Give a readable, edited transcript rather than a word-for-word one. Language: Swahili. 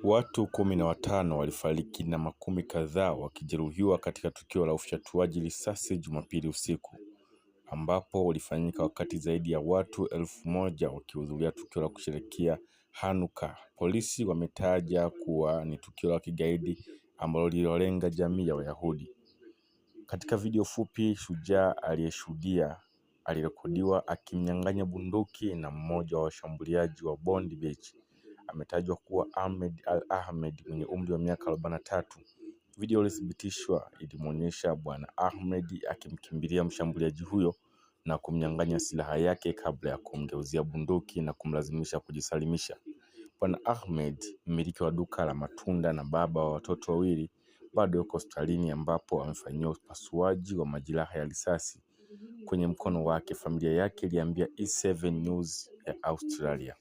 Watu 15 walifariki na makumi kadhaa wakijeruhiwa katika tukio la ufyatuaji risasi Jumapili usiku, ambapo ulifanyika wakati zaidi ya watu 1000 wakihudhuria tukio la kusherehekea Hanukkah. Polisi wametaja kuwa ni tukio la kigaidi ambalo lililenga jamii ya Wayahudi. Katika video fupi, shujaa aliyeshuhudia alirekodiwa akimnyang'anya bunduki na mmoja wa washambuliaji wa Bondi Beach. Ametajwa kuwa Ahmed Al-Ahmed mwenye umri wa miaka 43. Video ilithibitishwa ilimuonyesha Bwana Ahmed akimkimbilia mshambuliaji huyo na kumnyang'anya silaha yake kabla ya kumgeuzia bunduki na kumlazimisha kujisalimisha. Bwana Ahmed, mmiliki wa duka la matunda na baba wa watoto wawili, bado yuko hospitalini ambapo amefanyiwa upasuaji wa majeraha ya risasi kwenye mkono wake, familia yake iliambia E7 News ya Australia.